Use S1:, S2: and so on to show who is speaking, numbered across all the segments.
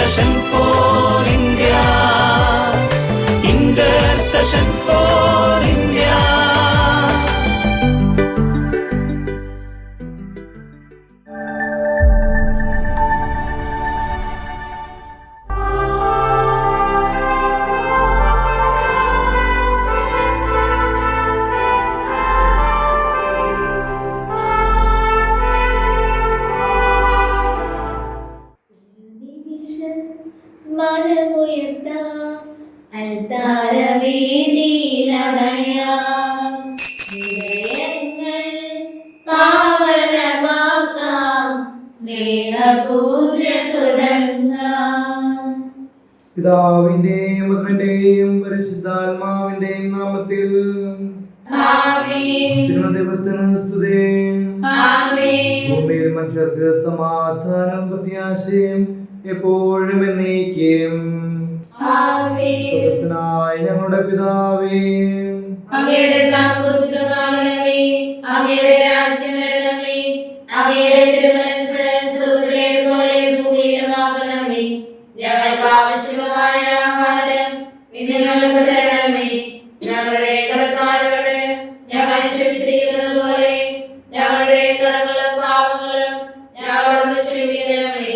S1: Intercession for India. Intercession for India.
S2: പിതാവിന്റെയും പുത്രന്റെയും പരിശുദ്ധാത്മാവിന്റെയും നാമത്തിൽ ദൈവത്തിന് സ്തുതി. ഭൂമിയിൽ മനുഷ്യർക്ക് സമാധാനം പ്രത്യാശയും എപ്പോഴും എന്നേക്കും. ഞങ്ങളുടെ പിതാവേ,
S3: അങ്ങയുടെ നാമം പൂജിതമാകണമേ, അങ്ങയുടെ രാജ്യം വരണമേ, അങ്ങയുടെ തിരുമനസ്സ് സ്വർഗ്ഗത്തിലെ പോലെ ഭൂമിയിലുമാകണമേ. ഞങ്ങൾക്ക് ആവശ്യമായ ആഹാരം ഇന്ന് ഞങ്ങൾക്ക് തരണമേ. ഞങ്ങളുടെ കടക്കാരോട് ഞങ്ങൾ ക്ഷമിച്ചിരിക്കുന്നത് പോലെ ഞങ്ങളുടെ കടങ്ങളും പാപങ്ങളും ഞങ്ങളോട് ക്ഷമിക്കണമേ.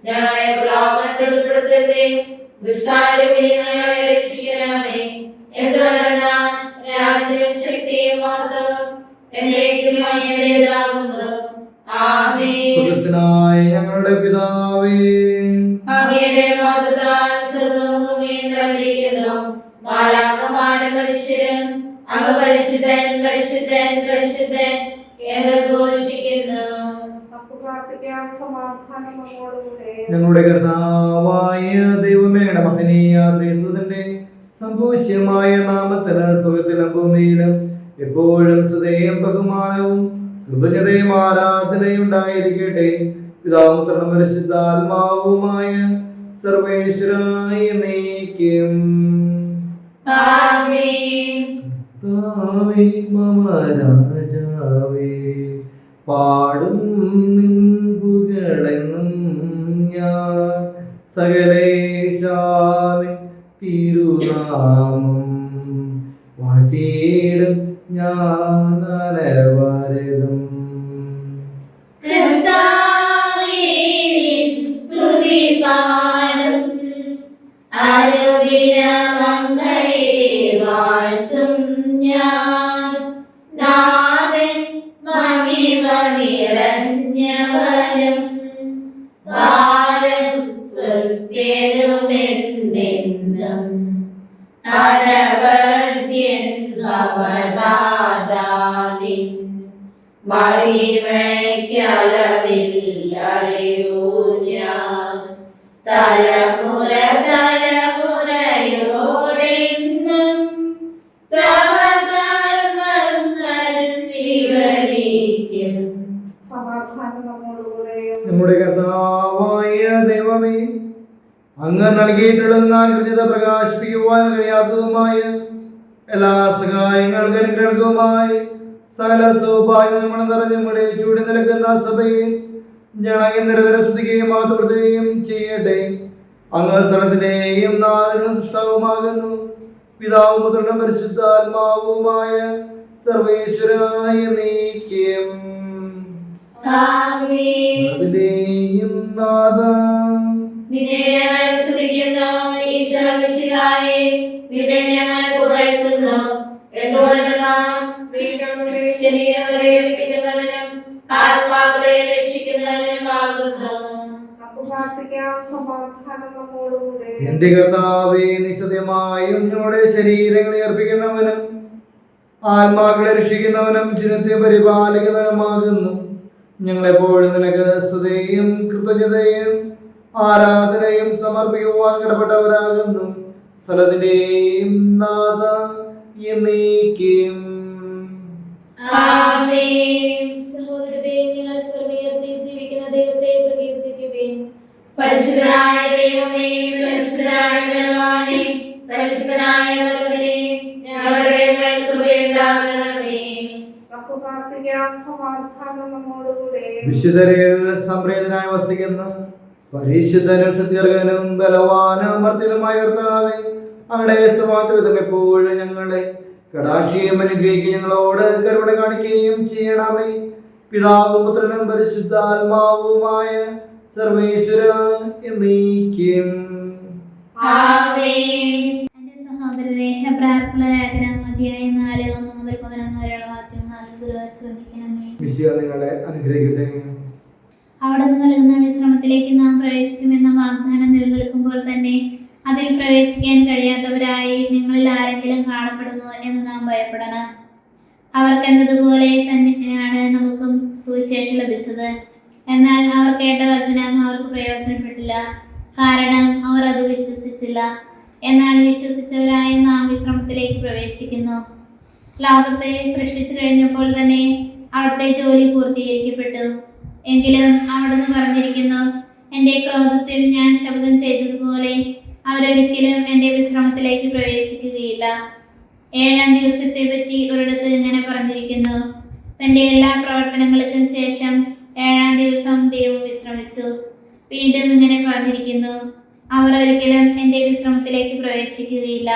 S3: ഞങ്ങളെ പ്രലോഭനത്തിൽ ഉൾപ്പെടുത്തരുതേ, ദുഷ്ടാരൂപിയിൽ ഞങ്ങളെ രക്ഷിക്കണമേ. എന്തുകൊണ്ടെന്നാൽ രാജ്യവും ശക്തിയും മഹത്വവും എന്നേക്കും അങ്ങയുടേതാകുന്നു. ആമേൻ.
S2: ഞങ്ങളുടെ പിതാവേ,
S3: അങ്ങയുടെ മഹത്വത്താൽ സ്വർഗ്ഗവും ഭൂമിയും നിറഞ്ഞിരിക്കുന്നു. മാലാഖമാരും മനുഷ്യരും അങ്ങ് പരിശുദ്ധൻ പരിശുദ്ധൻ പരിശുദ്ധൻ എന്ന് ഘോഷിക്കുന്നു.
S2: ഞങ്ങളുടെ കർത്താവായ ദൈവമേ, മഹനീയ ത്രിത്വത്തിന്റെ സംഭൂജ്യമായ നാമത്തിൽ സ്വർഗ്ഗത്തിലും ഭൂമിയിലും എപ്പോഴും സ്തുതിയും ബഹുമാനവും കൃതജ്ഞതയും ആരാധനയും ഉണ്ടായിരിക്കട്ടെ. പിതാവും പുത്രനും പരിശുദ്ധാത്മാവുമായ സർവേശ്വരായ എന്നേക്കും.
S3: ആമേൻ.
S2: കർത്താവേ മമ രാജാവേ, പാടും നിൻപുകളെന്നും ഞാൻ സകലേശാനി തിരുനാമം വാഴ്ത്തിയിടും ഞാൻ അനവരതും.
S3: കർത്താവേ സ്തുതി പാടും, അനുദിനം അങ്ങയെ വാഴ്ത്തും ഞാൻ. നാഥൻ മഹിമ നിറഞ്ഞവനും ഭാരം സ്വസ്ഥനുമെന്നെന്നും അനവദ്യൻ അവതാദാദിൻ മഹിമയ്ക്കളവില്ലറിയൂ ഞാൻ. തലമുറ തലമുറയോടെന്നും തവ കർമ്മങ്ങൾ വിവരിക്കും.
S2: നമ്മുടെ കർത്താവായ ദൈവമേ, അങ്ങ് നൽകിയിട്ടുള്ളതിനാൽ കൃത്യത പ്രകാശിപ്പിക്കുവാൻ കഴിയാത്തതുമായ എല്ലാ സഹായങ്ങൾക്കും അനുഗ്രഹങ്ങൾക്കുമായി സകല സൗഭാഗ്യങ്ങളും നിറഞ്ഞ നമ്മുടെ ചൂടി നിൽക്കുന്ന സഭയെ ഞങ്ങൾ നിരന്തരം സ്തുതിക്കുകയും മാതൃകയും ചെയ്യട്ടെ. അങ്ങ് സ്ഥലത്തിന്റെയും നാഥനും സൃഷ്ടാവുമാകുന്നു. പിതാവും പുത്രനും പരിശുദ്ധാത്മാവുമായ സർവേശ്വരായ നീക്കം. അതിന്റെയും നാഥ
S3: നിന്നെ ഞങ്ങൾ സ്തുതിക്കുന്നു, ഈശോ മിശിഹായേ, നിന്നെ ഞങ്ങൾ പുകഴ്ത്തുന്നു. എന്തുകൊണ്ടെന്നാൽ നീ ഞങ്ങളുടെ ശരീരങ്ങളെ ഏൽപ്പിക്കുന്നവനും ആത്മാക്കളെ രക്ഷിക്കുന്നവനുമാകുന്നു.
S2: എന്റെ കർത്താവേ, നിശ്ചയമായും ഞങ്ങളുടെ ശരീരങ്ങളെ അർപ്പിക്കുന്നവനും ആത്മാക്കളെ രക്ഷിക്കുന്നവനും ജനത്തെ പരിപാലിക്കുന്നവനുമാകുന്നു. ഞങ്ങളെപ്പോഴും നിനക്ക് സ്തുതിയും കൃതജ്ഞതയും ആരാധനയും സമർപ്പിക്കുവാൻ കടപ്പെട്ടവരാകുന്നു. സ്ഥലത്തിന്റെയും നാഥ എന്നേക്കും.
S3: ആമേൻ. സഹോദരരെ, നിങ്ങൾ സ്വർഗ്ഗത്തിൽ ജീവിക്കുന്ന ദൈവത്തെ പ്രകീർത്തിക്കുവിൻ. പരിശുദ്ധനായ ദൈവമേ, പരിശുദ്ധനായ ബലവാനേ, പരിശുദ്ധനായ ദൈവമേ, ഞങ്ങളുടെ മേൽ കൃപയുണ്ടാകണമേ.
S2: വിശുദ്ധരിൽ സംപ്രീതനായി വസിക്കുന്ന പരിശുദ്ധനും സത്യർഗനും ബലവാനും അമർത്തിലുമായ കർത്താവേ, അങ്ങയുടെ സ്വഭാവം എപ്പോഴും ഞങ്ങളെ കടാക്ഷിയും അനുഗ്രഹിക്കുകയും ഞങ്ങളോട് കരുണ കാണിക്കുകയും ചെയ്യണമേ. പിതാവും പുത്രനും പരിശുദ്ധാത്മാവുമായ സർവേശ്വര എന്നേക്കും.
S3: എന്റെ സഹോദരരെ, ഹെബ്രായർക്കുള്ള ലേഖനം അധ്യായം 4:1-11 വരെയുള്ള വാക്യങ്ങൾ ശ്രദ്ധിക്കണമേ.
S2: നിങ്ങളെ അനുഗ്രഹിക്കട്ടെ.
S3: അവിടുന്ന് നൽകുന്ന വിശ്രമത്തിലേക്ക് നാം പ്രവേശിക്കുമെന്ന വാഗ്ദാനം നിലനിൽക്കുമ്പോൾ തന്നെ അതിൽ പ്രവേശിക്കാൻ കഴിയാത്തവരായി നിങ്ങളിൽ ആരെങ്കിലും കാണപ്പെടുന്നു എന്ന് നാം ഭയപ്പെടണം. അവർക്കെന്നതുപോലെ തന്നെയാണ് നമുക്കും സുവിശേഷം ലഭിച്ചത്. എന്നാൽ അവർ കേട്ട വചനം അവർക്ക് പ്രയോജനപ്പെട്ടില്ല, കാരണം അവർ അത് വിശ്വസിച്ചില്ല. എന്നാൽ വിശ്വസിച്ചവരായ നാം വിശ്രമത്തിലേക്ക് പ്രവേശിക്കുന്നു. ലോകത്തെ സൃഷ്ടിച്ചു കഴിഞ്ഞപ്പോൾ തന്നെ അവിടുത്തെ ജോലി പൂർത്തീകരിക്കപ്പെട്ടു. എങ്കിലും അവിടുന്ന് പറഞ്ഞിരിക്കുന്നു, എൻ്റെ ക്രോധത്തിൽ ഞാൻ ശബ്ദം ചെയ്തതുപോലെ അവരൊരിക്കലും എൻ്റെ വിശ്രമത്തിലേക്ക് പ്രവേശിക്കുകയില്ല. 7-ാം ദിവസത്തെ പറ്റി ഒരിടത്ത് ഇങ്ങനെ പറഞ്ഞിരിക്കുന്നു, തൻ്റെ എല്ലാ പ്രവർത്തനങ്ങൾക്കും ശേഷം 7-ാം ദിവസം ദൈവം വിശ്രമിച്ചു. വീണ്ടും ഇങ്ങനെ പറഞ്ഞിരിക്കുന്നു, അവർ ഒരിക്കലും എൻ്റെ വിശ്രമത്തിലേക്ക് പ്രവേശിക്കുകയില്ല.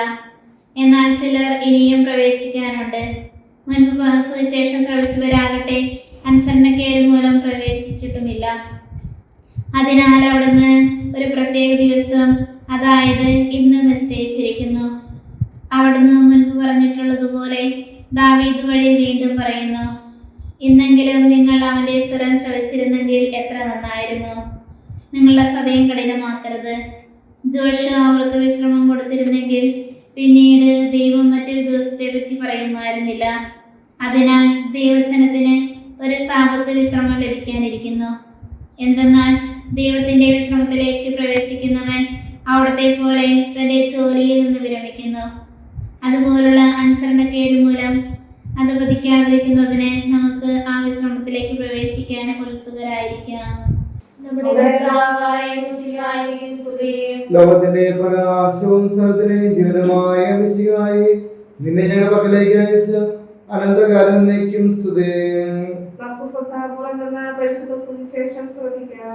S3: എന്നാൽ ചിലർ ഇനിയും പ്രവേശിക്കാനുണ്ട്. മുൻപ് സുവിശേഷം ശ്രവിച്ചവരാകട്ടെ അനുസരണക്കേട് മൂലം പ്രവേശിച്ചിട്ടുമില്ല. അതിനാൽ അവിടുന്ന് ഒരു പ്രത്യേക ദിവസം, അതായത് ഇന്ന് നിശ്ചയിച്ചിരിക്കുന്നു. അവിടുന്ന് മുൻപ് പറഞ്ഞിട്ടുള്ളതുപോലെ ദാവീദ് വഴി വീണ്ടും പറയുന്നു, ഇന്നെങ്കിലും നിങ്ങൾ അവൻ്റെ സ്വരം ശ്രവിച്ചിരുന്നെങ്കിൽ എത്ര നന്നായിരുന്നു. നിങ്ങളുടെ ഹൃദയം കഠിനമാക്കരുത്. ജോഷുവ അവർക്ക് വിശ്രമം കൊടുത്തിരുന്നെങ്കിൽ പിന്നീട് ദൈവം മറ്റൊരു ദിവസത്തെ പറ്റി പറയുമായിരുന്നില്ല. അതിനാൽ ദൈവജനത്തിന് ഒരു സാപത്ത് വിശ്രമം ലഭിക്കാനിരിക്കുന്നു. എന്തെന്നാൽ ദൈവത്തിന്റെ വിശ്രമത്തിലേക്ക് പ്രവേശിക്കുന്നവൻ അവിടത്തെ പോലെ തന്റെ ജോലിയിൽ നിന്ന് വിരമിക്കുന്നു. അതുപോലുള്ള അനുസരണക്കേട് മൂലം അധപതിക്കാതിരിക്കുന്നതിന് നമുക്ക് ആ വിശ്രമത്തിലേക്ക് പ്രവേശിക്കാൻ ഉത്സുകരായിരിക്കാം.
S2: ലോകത്തിന്റെ പ്രകാശവും സ്ഥലത്തിന് ജീവനമായ മിശിഹായേ, നിന്നെ ഞങ്ങളുടെ പക്കലേക്ക് അയച്ച അനന്തകാലം എന്നേക്കും സ്തുതി.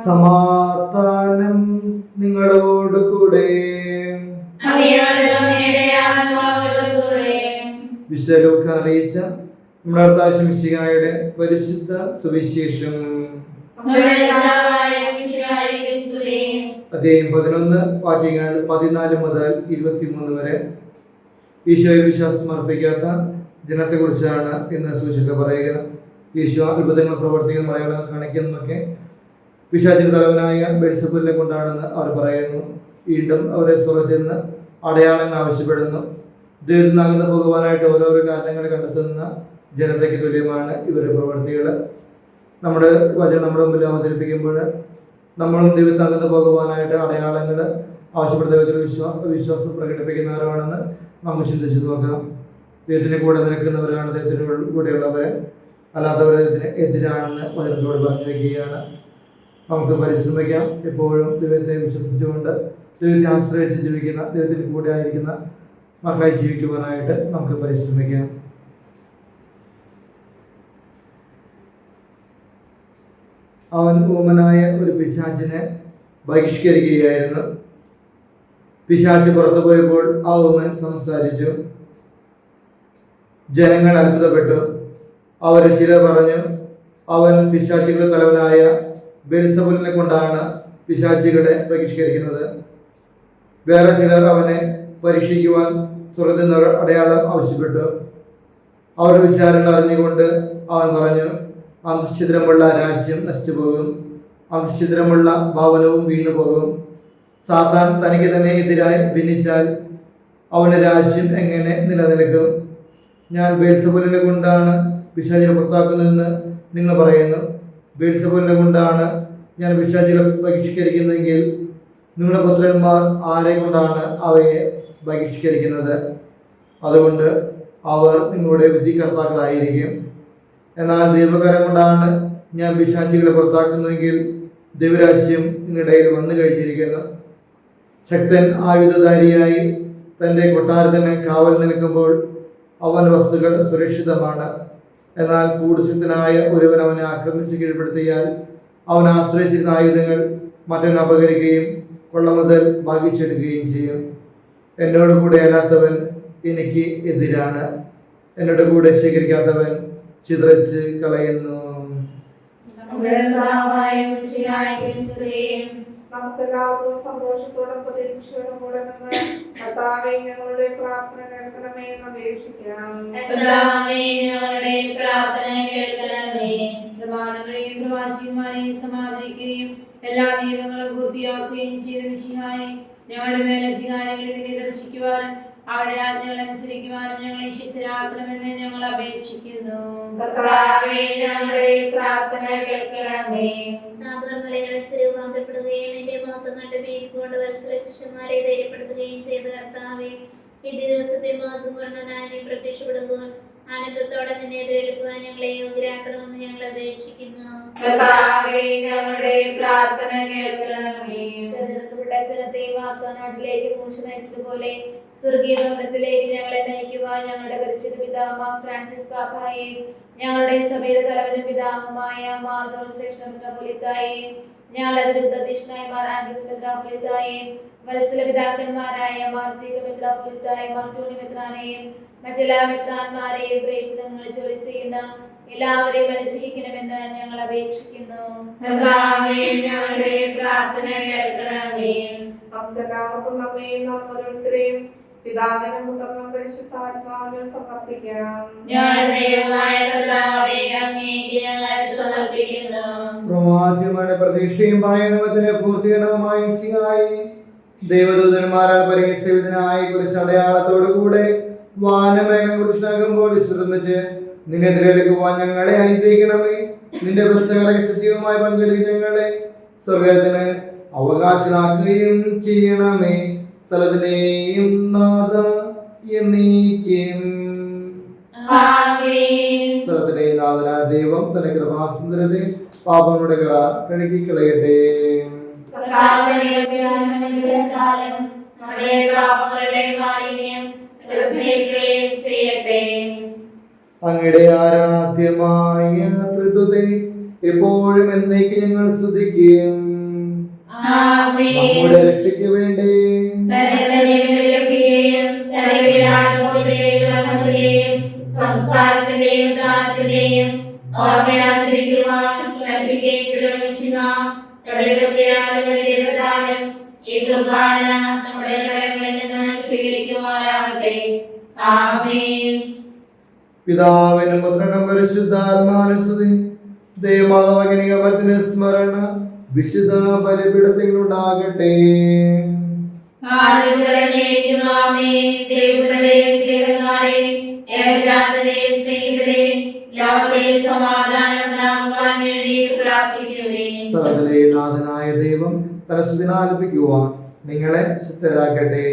S2: സമാധാനം നിങ്ങളോട് കൂടെ. വിശുദ്ധ അറിയിച്ച നമ്മുടെ കർത്താവ് മിശിഹായുടെ പരിശുദ്ധ സുവിശേഷം. അധ്യായം 11 വാക്യങ്ങൾ 14 മുതൽ 23 വരെ. ഈശോയെ വിശ്വാസം അർപ്പിക്കാത്ത ജനത്തെക്കുറിച്ചാണ് ഇന്ന് സൂചിക പറയുക. ഈശോ അത്ഭുതങ്ങൾ പ്രവർത്തിക്കുന്ന മലയാളം കാണിക്കുന്നതൊക്കെ പിശാചിന്റെ തലവനായ ബെൽസബൂലിനെ കൊണ്ടാണെന്ന് അവർ പറയുന്നു. വീണ്ടും അവരെ സ്വർഗ്ഗത്തിൽ നിന്ന് അടയാളങ്ങൾ ആവശ്യപ്പെടുന്നു. ദൈവത്തിനാകുന്ന ഭഗവാനായിട്ട് ഓരോരോ കാരണങ്ങൾ കണ്ടെത്തുന്ന ജനതയ്ക്ക് തുല്യമാണ് ഇവരുടെ പ്രവർത്തികൾ. നമ്മുടെ വചനം നമ്മുടെ മുമ്പിൽ അവതരിപ്പിക്കുമ്പോൾ നമ്മളും ദൈവത്തിനാകുന്ന ഭഗവാനായിട്ട് അടയാളങ്ങൾ ആവശ്യപ്പെടുന്ന ദൈവത്തിൽ വിശ്വാസം പ്രകടിപ്പിക്കുന്നവരാണെന്ന് നമുക്ക് ചിന്തിച്ചു നോക്കാം. ദൈവത്തിന് കൂടെ നിൽക്കുന്നവരാണ് ദൈവത്തിന് കൂടെയുള്ളവരെ, അല്ലാത്തവർ ദൈവത്തിന് എതിരാണെന്ന് വചനത്തോട് പറഞ്ഞു വയ്ക്കുകയാണ്. നമുക്ക് പരിശ്രമിക്കാം. എപ്പോഴും ദൈവത്തെ വിശ്വസിച്ചുകൊണ്ട് ദൈവത്തെ ആശ്രയിച്ച് ജീവിക്കുന്ന, ദൈവത്തിന് കൂടെ ആയിരിക്കുന്ന മക്കളായി ജീവിക്കുവാനായിട്ട് നമുക്ക് പരിശ്രമിക്കാം. അവൻ ഊമനായ ഒരു പിശാചിനെ ബഹിഷ്കരിക്കുകയായിരുന്നു. പിശാച് പുറത്തു പോയപ്പോൾ ആ ഊമൻ സംസാരിച്ചു. ജനങ്ങൾ അത്ഭുതപ്പെട്ടു. അവർ ചിലർ പറഞ്ഞു, അവൻ പിശാചുകളുടെ തലവനായ ബെൽസബൂലിനെ കൊണ്ടാണ് പിശാചുകളെ ബഹിഷ്കരിക്കുന്നത്. വേറെ ചിലർ അവനെ പരീക്ഷിക്കുവാൻ സ്വർഗ്ഗത്തിൽ നിന്ന് അടയാളം ആവശ്യപ്പെട്ടു. അവരുടെ വിചാരങ്ങൾ അറിഞ്ഞുകൊണ്ട് അവൻ പറഞ്ഞു, അന്തഃഛിദ്രമുള്ള രാജ്യം നശിച്ചുപോകും, അന്തഃഛിദ്രമുള്ള ഭവനവും വീണുപോകും. സാത്താൻ തനിക്ക് തന്നെ എതിരായി ഭിന്നിച്ചാൽ അവൻ്റെ രാജ്യം എങ്ങനെ നിലനിൽക്കും? ഞാൻ ബെൽസബൂലിനെ കൊണ്ടാണ് പിശാചിനെ പുറത്താക്കുന്നതെന്ന് നിങ്ങൾ പറയുന്നു. ബെൽസബൂലിനെ കൊണ്ടാണ് ഞാൻ പിശാചികളെ ബഹിഷ്കരിക്കുന്നതെങ്കിൽ നിങ്ങളുടെ പുത്രന്മാർ ആരെ കൊണ്ടാണ് അവയെ ബഹിഷ്കരിക്കുന്നത്? അതുകൊണ്ട് അവർ നിങ്ങളുടെ വിധികർത്താക്കളായിരിക്കും. എന്നാൽ ദൈവകരം കൊണ്ടാണ് ഞാൻ പിശാചികളെ പുറത്താക്കുന്നതെങ്കിൽ ദൈവരാജ്യം നിങ്ങളിടയിൽ വന്നു കഴിഞ്ഞിരിക്കുന്നു. ശക്തൻ ആയുധധാരിയായി തൻ്റെ കൊട്ടാരത്തിന് കാവൽ നിൽക്കുമ്പോൾ അവൻ്റെ വസ്തുക്കൾ സുരക്ഷിതമാണ്. എന്നാൽ കൂടുതൽ ശക്തനായ ഒരുവൻ അവനെ ആക്രമിച്ച് കീഴ്പ്പെടുത്തിയാൽ അവൻ ആശ്രയിച്ചിരുന്ന ആയുധങ്ങൾ മറ്റൊന്ന് അപകരിക്കുകയും കൊള്ള മുതൽ ഭാഗിച്ചെടുക്കുകയും ചെയ്യും. എന്നോട് കൂടെ അല്ലാത്തവൻ എനിക്ക് എതിരാണ്, എന്നോട് കൂടെ ശേഖരിക്കാത്തവൻ ചിതറിച്ച് കളയുന്നു.
S4: നമുക്കെല്ലാവർക്കും സന്തോഷത്തോടും പ്രതീക്ഷയോടും കൂടെ നിന്ന് കർത്താവേ ഞങ്ങളുടെ പ്രാർത്ഥന കേൾക്കണമേ എന്ന് അപേക്ഷിക്കാം.
S5: പ്രമാണങ്ങളെയും പ്രവാചകന്മാരെയും സമാദരിക്കുകയും എല്ലാ നിയമങ്ങളും പൂർത്തിയാക്കുകയും ചെയ്ത മിശിഹായെ ഞങ്ങളുടെ മേലധികാരികളെ നിദർശിക്കുവാനും അവരുടെ ആജ്ഞകൾ അനുസരിക്കുവാനും ഞങ്ങളെ ശക്തരാക്കണമെന്ന് ഞങ്ങൾ അപേക്ഷിക്കുന്നു.
S3: രൂപാന്തരപ്പെടുകയും എന്റെ മഹത്വം കണ്ട് പേരിക്കൊണ്ട് വത്സല ശിഷ്യന്മാരെ ധൈര്യപ്പെടുത്തുകയും ചെയ്ത കർത്താവേ, വിധി ദിവസത്തെ മഹത്വം കൊണ്ടാനി പ്രത്യക്ഷപ്പെടുമ്പോൾ ആനന്ദത്തോടെ നിന്നെ എതിരേൽക്കുവാൻ ഞങ്ങളെ യോഗ്യരാക്കണമെന്ന് ഞങ്ങൾ അപേക്ഷിക്കുന്നു. തെരഞ്ഞെടുക്കപ്പെട്ട ജനത്തെ വാഗ്ദാനത്തിലേക്ക് മോശ നയിച്ചതുപോലെ സ്വർഗീയ ഭവനത്തിലേക്ക് ഞങ്ങളെ നയിക്കുവാൻ ഞങ്ങളുടെ പരിശുദ്ധ പിതാവാം ഫ്രാൻസിസ് പാപ്പായെ, ഞങ്ങളുടെ സഭയുടെ തലവനും പിതാവുമായ മാർ ജോർജ് മെത്രാപ്പൊലീത്തായെ, ഞങ്ങളുടെ അതിരുദ്ധീഷ്ണായ മാർ ആൻഡ്രൂസ് മെത്രാപ്പൊലീത്തായെ, വത്സല പിതാക്കന്മാരായ മാർ ജേക്കബ് മെത്രാപ്പൊലീത്തായെ, മാർ ടോണി മെത്രാനെയും മറ്റെല്ലാ മെത്രാന്മാരെയും പ്രേക്ഷിതങ്ങൾ ജോലി ചെയ്യുന്ന എല്ലാവരെയും അനുഗ്രഹിക്കണമെന്ന് ഞങ്ങൾ അപേക്ഷിക്കുന്നു.
S4: നമുക്കെല്ലാവർക്കും നമ്മെയും നാം ഓരോരുത്തരെയും പിതാവിനും പുത്രനും പരിശുദ്ധാത്മാവിനും സമർപ്പിക്കാം.
S2: പ്രവാചകരുടെ പ്രതീക്ഷയും പഴയനിയമത്തിന്റെ പൂർത്തീകരണവുമായ മിശിഹായി ദൈവദൂതന്മാരാൽ പരിസേവിതനായി കുറിച്ച് അടയാളത്തോടു കൂടെ വാനമേഘം കുറിച്ചാകുമ്പോൾ വിശ്രമിച്ച് നിന്നെതിരേൽക്കുവാൻ ഞങ്ങളെ അനുഗ്രഹിക്കണമേ. നിന്റെ പുസ്തക സജീവമായി പങ്കെടുക്കുന്ന ഞങ്ങളെ സ്വർഗത്തിന് അവകാശമാക്കുകയും ചെയ്യണമേ. സ്ഥലത്തിന്റെയും നാഥം എന്നേക്കും. സ്ഥലത്തിന്റെയും നാഥനായ ദൈവം തന്റെ കൃപാസുന്ദരത്തെ പാപങ്ങളുടെ കറ കഴുകിക്കളയട്ടെ. അങ്ങയുടെ ആരാധ്യമായ ത്രിത്വത്തെ എപ്പോഴും എന്നേക്ക് ഞങ്ങൾ സ്തുതിക്കും. നമ്മുടെ രക്ഷയ്ക്ക് വേണ്ടി
S6: സംസ്കാരത്തിന്റെയും ദാനത്തിന്റെയും ഓർമ്മയാചരിക്കുവാൻ ഈ കുർബാന നമ്മുടെ കരങ്ങളിൽ നിന്ന് സ്വീകരിക്കുവാനാകട്ടെ. ആമേൻ.
S2: പിതാവിനും പുത്രനും പരിശുദ്ധാത്മാവിനും സ്തുതി. ദൈവമാതാവിന്റെ സ്മരണ വിശുദ്ധ ബലിപീഠത്തിലുണ്ടാകട്ടെ. സർവ്വത്തിലെ നാഥനായ ദൈവം തലസ്തുതിനാലപിക്കുവാൻ നിങ്ങളെ ശക്തരാക്കട്ടെ.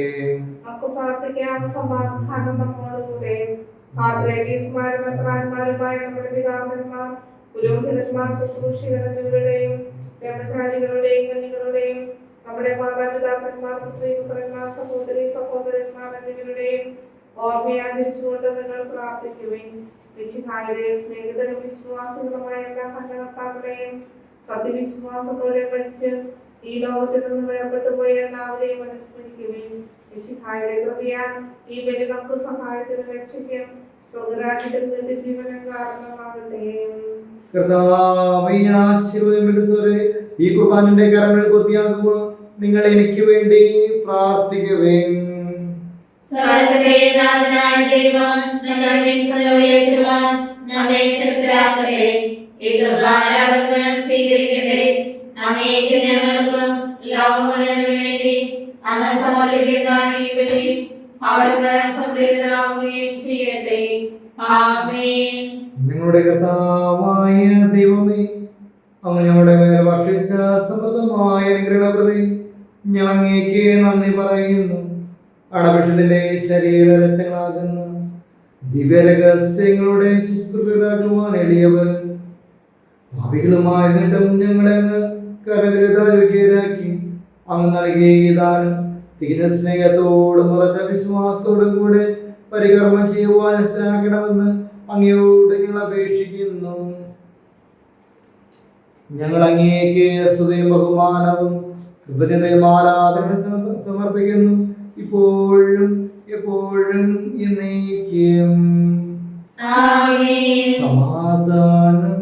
S4: നമുക്ക് പ്രാർത്ഥിക്കാം. സമാധാനം നമ്മോടുകൂടെ. മെത്രാന്മാരുമായ നമ്മുടെ പിതാക്കന്മാർ, പുരോഹിതന്മാർ, ശുശ്രൂഷികൾ എന്നിവരുടെയും ബ്രഹ്മചാരികളുടെയും കന്യകളുടെയും നമ്മുടെ മാതാപിതാക്കന്മാർ, പുത്രന്മാർ, സഹോദരി സഹോദരന്മാർ എന്നിവരുടെയും ഓർമ്മയാചരിച്ചുകൊണ്ട് നിങ്ങൾ പ്രാർത്ഥിക്കുകയും മിശിഹായുടെ സ്നേഹിതരും വിശ്വാസികളുമായ എല്ലാ ഭരണകർത്താക്കളെയും സത്യവിശ്വാസത്തോടെ മരിച്ച് ഈ ലോകത്തിൽ നിന്ന് വേർപെട്ടു പോയ എല്ലാവരെയും അനുസ്മരിക്കുകയും മിശിഹായുടെ കൃപയാൽ ഈ ബലി നമുക്ക് സഹായത്തിന് രക്ഷിക്കും സ്വർഗ്ഗരാജ്യത്തിൽ നിത്യജീവനം കാരണമാകട്ടെ.
S2: ഈ കുർബാനന്റെ കരങ്ങൾ പൂർത്തിയാക്കുമ്പോൾ നിങ്ങൾ എനിക്ക് വേണ്ടി പ്രാർത്ഥിക്കുവേൻ.
S6: സ്വീകരിക്കട്ടെ. അങ്ങേക്ക് ഞങ്ങൾക്കും ലോകം മുഴുവനും വേണ്ടി അങ്ങ് സമർപ്പിക്കുന്ന ഈ ബലി അവിടുന്ന് സംപ്രീതനാവുകയും ചെയ്യട്ടെ. ആമേൻ.
S2: ഞങ്ങളുടെ കർത്താവായ ദൈവമേ, അങ്ങ് ഞങ്ങളുടെ മേൽ വർഷിച്ച സമൃദ്ധമായ അനുഗ്രഹപ്രതി ഞാൻ അങ്ങേക്ക് നന്ദി പറയുന്നു. അണപക്ഷത്തിന്റെ ശരീര രക്തങ്ങളാകുന്ന ദിവ്യരഹസ്യങ്ങളുടെ ശുശ്രൂഷകരാകുവാൻ എളിയവർ ഭാവികളുമായിരുന്നിട്ടും ഞങ്ങളെ അങ്ങ് കരയോഗ്യരാക്കി. അങ്ങ് നൽകിയ ഈ ദാനം തികഞ്ഞ സ്നേഹത്തോടും ഉറച്ച വിശ്വാസത്തോടും കൂടെ പരികർമ്മം ചെയ്യുവാൻ സ്ഥിരമാക്കണമെന്ന് അങ്ങയോട് ഞങ്ങൾ അപേക്ഷിക്കുന്നു. ഞങ്ങൾ അങ്ങേക്ക് സ്തുതിയും ബഹുമാനവും കൃതജ്ഞതയും ആരാധനയും സമർപ്പിക്കുന്നു, ഇപ്പോഴും എപ്പോഴും എന്നേക്കും.
S6: ആമേൻ.
S2: സമാധാനം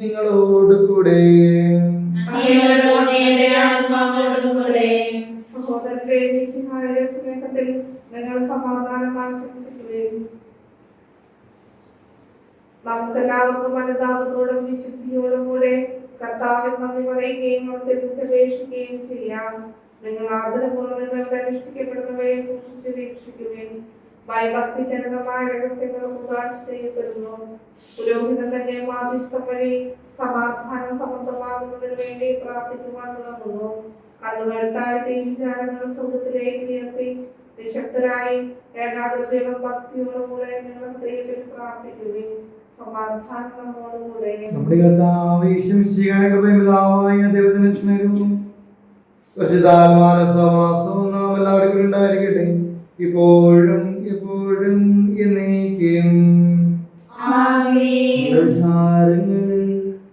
S2: നിങ്ങളോട് കൂടെ.
S6: അങ്ങയോടും അങ്ങയുടെ ആത്മാവോടും കൂടെ.
S4: സഹോദരന്റെ മിശിഹായുടെ സ്നേഹത്തിൽ നിങ്ങൾ സമാധാനം ആശംസിക്കുകയും നമുക്കെല്ലാവർക്കും അനുതാപത്തോടും വിശുദ്ധിയോടും കൂടെ കർത്താവിൽ നന്ദി പറയുകയും അപേക്ഷിക്കുകയും ചെയ്യാം. നിങ്ങൾ ആദരപൂർവ്വം നിങ്ങളുടെ അനുഷ്ഠിക്കപ്പെടുന്നവയെ സൂക്ഷിച്ച് വീക്ഷിക്കുകയും ഭയഭക്തിജനകമായ രഹസ്യങ്ങൾ ഉദാശ ചെയ്യപ്പെടുന്നു. പുരോഹിതൻ തന്നെ മാധ്യസ്ഥം വഴി സമാധാനം സമൃദ്ധമാകുന്നതിന് വേണ്ടി പ്രാർത്ഥിക്കുവാൻ തുടങ്ങുന്നു. കണ്ണുകൾ താഴ്ത്തി വിചാരങ്ങൾ സ്വർഗത്തിലേക്ക് ഉയർത്തി നിശബ്ദരായി ഏകാഗ്രതയോടും ഭക്തിയോടും കൂടെ നിങ്ങൾ ദൈവത്തിൽ പ്രാർത്ഥിക്കുകയും സമാധാനം നമ്മോടുകൂടെ.
S2: നമ്മുടെ കർത്താവ് യേശുമിശിഹായുടെ കൃപയും പിതാവായ ദൈവത്തിന്റെ സ്നേഹവും പരിശുദ്ധാത്മാവിന്റെ സഹവാസവും നാം എല്ലാവർക്കും ഉണ്ടായിരിക്കട്ടെ, ഇപ്പോഴും എപ്പോഴും എന്നേക്കും.
S6: ആമേൻ.
S2: വിചാരങ്ങൾ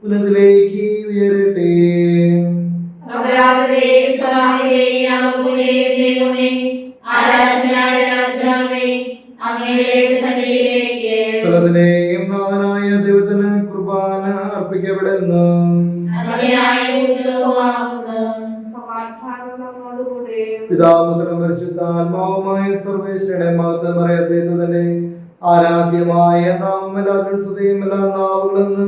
S2: ഉന്നതിലേക്ക് ഉയരട്ടെ.
S6: അപരാധത്തെ സ്വാമിയെ യാക്കോബിന്റെ ദൈവമേ, ആരാധനായ രാജാവേ, അങ്ങയുടെ സന്നിധിയിലേക്ക്
S2: സകലത്തിന്റെയും നാഥനായ ദൈവത്തിന് കുർബാന അർപ്പിക്കപ്പെടുന്നു.
S6: അതിനായി ഉന്നതമാകുന്നു.
S4: സമാധാനം നമ്മോടുകൂടെ.
S2: പിതാപുത്രനും പരിശുദ്ധാത്മാവുമായ സർവേശ്വരയുടെ മഹത്വം പറയട്ടെ. തന്നെ ആരാധ്യമായ നാം എല്ലാവരുടെ സ്തുതിയും എല്ലാ നാവുകളിൽ നിന്ന്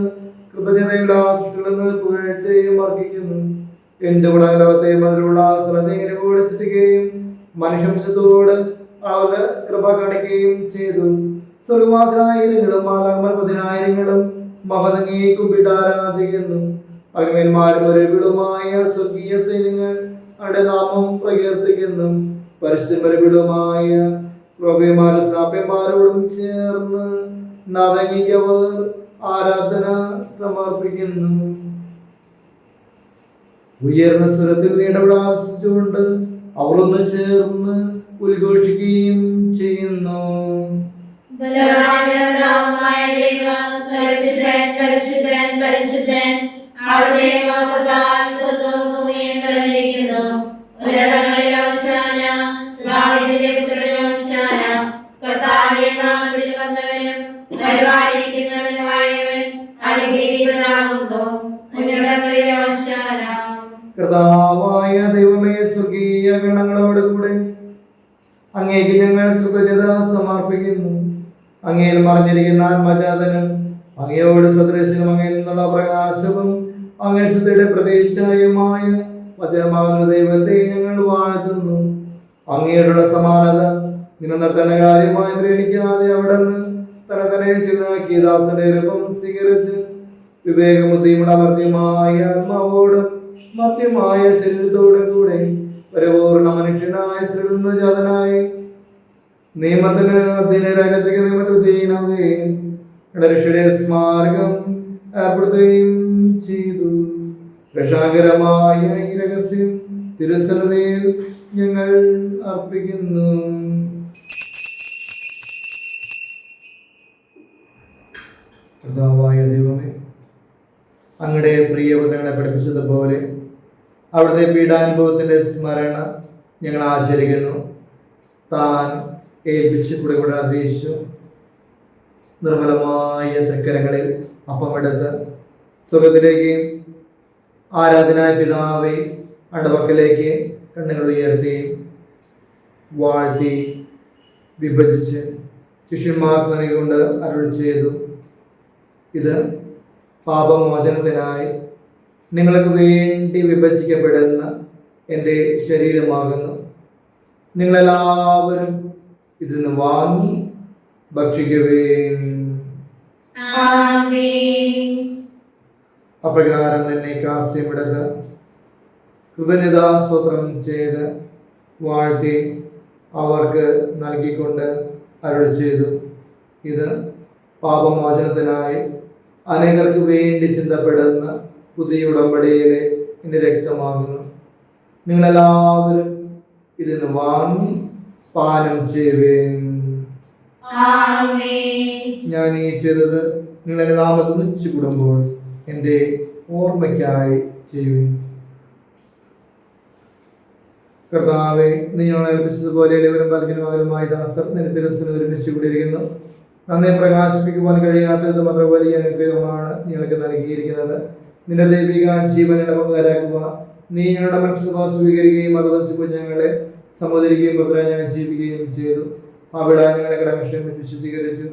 S2: കൃതജ്ഞതയുള്ള ആശുകളിൽ നിന്ന് പുകഴ്ചയും അർപ്പിക്കുന്നു. എന്തുകൂടെ ലോകത്തെയും അതിലുള്ള ശ്രദ്ധ കൂടെ സൃഷ്ടിക്കുകയും മനുഷ്യംശത്തോട് അവരുടെ കൃപ കാണിക്കുകയും ചെയ്തു. സ്വർഗവാസിനായിരങ്ങളും മാലാഖമാർ പതിനായിരങ്ങളും മഹതങ്ങയെ കുമ്പിട്ട് ആരാധിക്കുന്നു. അഗ്നിമന്മാരും ഒരുവിളുമായ സ്വർഗീയ സൈന്യങ്ങൾ അവരുടെ നാമം പ്രകീർത്തിക്കുന്നു. പരിശുദ്ധരുമായ പ്രഭ്യമാരും സ്ഥാപ്യന്മാരോടും ചേർന്ന് നദങ്ങിക്കവർ ആരാധന സമർപ്പിക്കുന്നു. ഉയർന്ന സ്വരത്തിൽ ഇടപെടാസിച്ചുകൊണ്ട് അവർ ഒന്ന് ചേർന്ന് ഉദ്ഘോഷിക്കുകയും ചെയ്യുന്നു.
S6: ബലവാനായ ദൈവം പരിശുദ്ധൻ പരിശുദ്ധൻ പരിശുദ്ധൻ, അവിടുത്തെ മഹത്വത്താൽ സ്വർഗ്ഗവും ഭൂമിയും നിറഞ്ഞിരിക്കുന്നു. ഉന്നതങ്ങളിൽ ഹോശാന, ദാവീദിന്റെ പുത്രന് ഹോശാന. കർത്താവിന്റെ നാമത്തിൽ വന്നവനും വരുവാനിരിക്കുന്നവനുമായവൻ അനുഗ്രഹീതനാകുന്നു. ഉന്നതങ്ങളിൽ ഹോശാന.
S2: കർത്താവായ ദൈവമേ, സ്വർഗീയ ഗണങ്ങളോട് കൂടെ അങ്ങേക്ക് ഞങ്ങൾ കൃതജ്ഞത സമർപ്പിക്കുന്നു. അങ്ങയിൽ മറിഞ്ഞിരിക്കുന്ന ആത്മജാതനും അങ്ങയോട് സദൃശനും അങ്ങയിൽ നിന്നുള്ള പ്രകാശവും അങ്ങയുടെ പ്രതീക്ഷയുമായ വചനമാകുന്ന ദൈവത്തെ ഞങ്ങൾ വാഴ്ത്തുന്നു. അങ്ങയോടുള്ള സമാനത നിലനിർത്തേണ്ട കാര്യമായി പരിഗണിക്കാതെ അവിടെ നിന്ന് തന്നെ ശിവനാക്കിയ ദാസന്റെ രൂപം സ്വീകരിച്ച് വിവേകബുദ്ധിയുള്ള മർത്യമായ ആത്മാവോടും മർത്യമായ ശരീരത്തോടും കൂടെ പരിപൂർണ മനുഷ്യനായ ശ്രീ ജാതനായി നിയമത്തിന് അധീനരാജ്യത്തിലേക്ക് നിയമത്തിനാവുകയും രക്ഷയുടെ സ്മാരകം ഏർപ്പെടുത്തുകയും ചെയ്തു. രക്ഷാകരമായ ഈ രഹസ്യം തിരുസന്നിധിയിൽ ഞങ്ങൾ അർപ്പിക്കുന്നു. കർത്താവായ ദൈവമേ, അങ്ങയുടെ പ്രിയവചനങ്ങളെ പഠിപ്പിച്ചതുപോലെ അവിടുത്തെ പീഡാനുഭവത്തിന്റെ സ്മരണ ഞങ്ങൾ ആചരിക്കുന്നു. താൻ ഏൽപ്പിച്ച് കുടികൊടാദേശിച്ചു നിർമ്മലമായ തൃക്കരങ്ങളിൽ അപ്പമെടുത്ത് സ്വർഗത്തിലേക്ക് ആരാധനായ പിതാവെ അണ്ടപക്കലേക്ക് കണ്ണുകൾ ഉയർത്തി വാഴ്ത്തി വിഭജിച്ച് ശിഷ്യന്മാർക്ക് നൽകിക്കൊണ്ട് അരുളി ചെയ്തു. ഇത് പാപമോചനത്തിനായി നിങ്ങൾക്ക് വേണ്ടി വിഭജിക്കപ്പെടുന്ന എൻ്റെ ശരീരമാകുന്നു. നിങ്ങളെല്ലാവരും ഇതിന്ന് വാങ്ങി ഭക്ഷിക്കുകയും. അപ്രകാരം തന്നെ കാസ്യമെടുത്ത് കൃതജ്ഞതാസ്തോത്രം ചെയ്ത് വാഴ്ത്തി അവർക്ക് നൽകിക്കൊണ്ട് അരുളി ചെയ്തു. ഇത് പാപമോചനത്തിനായി അനേകർക്ക് വേണ്ടി ചിന്തപ്പെടുന്ന പുതിയ ഉടമ്പടിയിലെ എൻ്റെ രക്തമാകുന്നു. നിങ്ങളെല്ലാവരും ഇതിന് വാങ്ങി പാനം ചെയ്യുകയും. ഞാൻ ഈ ചെയ്തത് നിങ്ങൾ എൻ്റെ നാമത്തിൽ ഒന്നിച്ചു കൂടുമ്പോൾ എൻ്റെ ഓർമ്മയ്ക്കായി ചെയ്യുകയും. കർത്താവെ, നീ ഞങ്ങളെ ഏൽപ്പിച്ചതുപോലെ എല്ലാവരും പലകിനും അകലുമായി ദാസർ നിന്റെ തിരുസ്ഥന് ഒരുമിച്ച് കൂടിയിരിക്കുന്നു. നന്നെ പ്രകാശിപ്പിക്കുവാൻ കഴിയാത്തത് മാത്രം വലിയ അനുഗ്രഹമാണ് ഞങ്ങൾക്ക് നൽകിയിരിക്കുന്നത്. നിന്റെ ദൈവിക ജീവനുടെ പങ്കാരാക്കുക. നീ ഞങ്ങളുടെ മനുഷ്യത്വം സ്വീകരിക്കുകയും അത് വസിപ്പോൾ ഞങ്ങളെ സമുദ്രിക്കുകയും പകരം ഞങ്ങൾ ജീവിക്കുകയും ചെയ്തു. അവിടെ ഞങ്ങളെ കടമക്ഷേമം വിശുദ്ധീകരിച്ചു.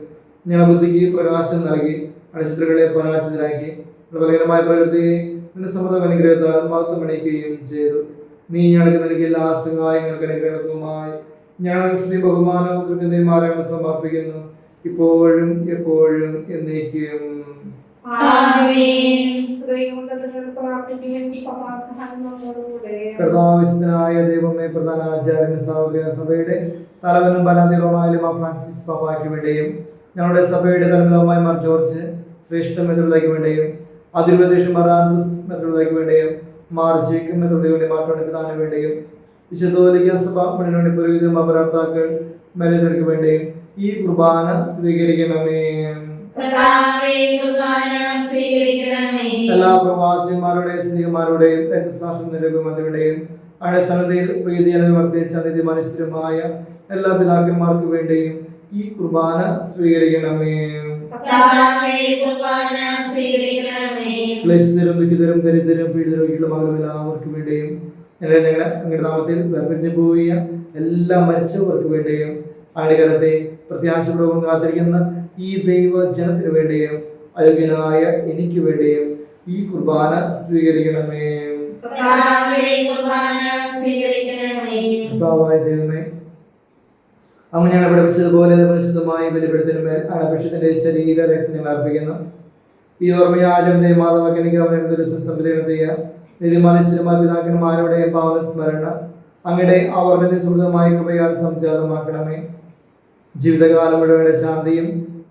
S2: ഞങ്ങളുടെ ബുദ്ധിക്ക് പ്രകാശം നൽകി നക്ഷത്രങ്ങളെ പരാജിതരാക്കി. ബലഹീനമായ പ്രകൃതിയെ നിന്റെ സമൃദ്ധ അനുഗ്രഹത്താൽ മഹത്വമണിക്കുകയും ചെയ്തു. നീ ഞങ്ങൾക്ക് നൽകിയ എല്ലാ സഹായങ്ങൾക്ക് അനുഗ്രഹങ്ങളുമായി ഞങ്ങൾ ബഹുമാനവും കൃത്യതയും ആരാണ് സമർപ്പിക്കുന്നു, ഇപ്പോഴും എപ്പോഴും എന്നേക്കും. കർത്താവിശുദ്ധനായ ദൈവമേ, പ്രധാന ആചാര്യൻ സഹോദര സഭയുടെ തലവനും പരാതികളുമായ മാർ ഫ്രാൻസിസ് പാപ്പായ്ക്ക് വേണ്ടിയും ഞങ്ങളുടെ സഭയുടെ തലവനുമായ മാർ ജോർജ് ശ്രേഷ്ഠ മെത്രാപ്പൊലീത്തയ്ക്ക് വേണ്ടിയും അതിരുപദേശം മാർ ആൻഡ്രൂസ് മെത്രാപ്പൊലീത്തയ്ക്ക് വേണ്ടിയും മാർ ജേക്കബ് മെത്രാപ്പൊലീത്ത മാർത്തോമാ പിതാവിന് വേണ്ടിയും വിശുദ്ധ കത്തോലിക്കാ സഭ മുന്നണി പുരോഹിതന്മാർ പ്രാർത്ഥിതാക്കൾ മേലധ്യക്ഷർക്ക് വേണ്ടിയും ഈ കുർബാന സ്വീകരിക്കണമേ. എല്ലാ പ്രവാചകന്മാരുടെയും സ്ത്രീമാരുടെയും രക്തസാക്ഷ്യം നിരൂപമതിയുടെയും അടസന്നതയിൽ പ്രീതി വർദ്ധിച്ച നിധിമനുഷ്യരുമായ എല്ലാ പിതാക്കന്മാർക്ക് വേണ്ടിയും ഈ കുർബാന സ്വീകരിക്കണമേ. ക്ലേശിതരും ദുഃഖിതരും ദരിദ്രരും പീഡിതരും മകളും എല്ലാവർക്കും വേണ്ടിയും ഞങ്ങളുടെ നാമത്തിൽ വേർപിരിഞ്ഞു പോയ എല്ലാ മരിച്ചവർക്ക് വേണ്ടിയും ആടുകാലത്തെ പ്രത്യാശപൂർവ്വം കാത്തിരിക്കുന്ന ഈ ദൈവ ജനത്തിനു വേണ്ടിയും അയോഗ്യനായ എനിക്ക് വേണ്ടിയും ഈ കുർബാന സ്വീകരിക്കണമേ. ദൈവമേ, അമ്മ ഞങ്ങളെ പഠിപ്പിച്ചതുപോലെ പരിശുദ്ധമായി ബലിപീഠത്തിന്മേൽ അണപക്ഷത്തിന്റെ ശരീര രക്തം ഞങ്ങൾ അർപ്പിക്കുന്നു. ഈ ഓർമ്മയാചരണത്തെ മാധവക്കനിക്ക് അവരുടെ സംവിധാനത്തെയ നിധിമനുഷ്യരുമായ പിതാക്കന്മാരുടെ പാവന സ്മരണ അങ്ങയുടെ അവരുടെ സമൃദ്ധമായ കൃപയാൽ സംജാതമാക്കണമേ. ജീവിതകാലം മുഴുവൻ ശാന്തിയും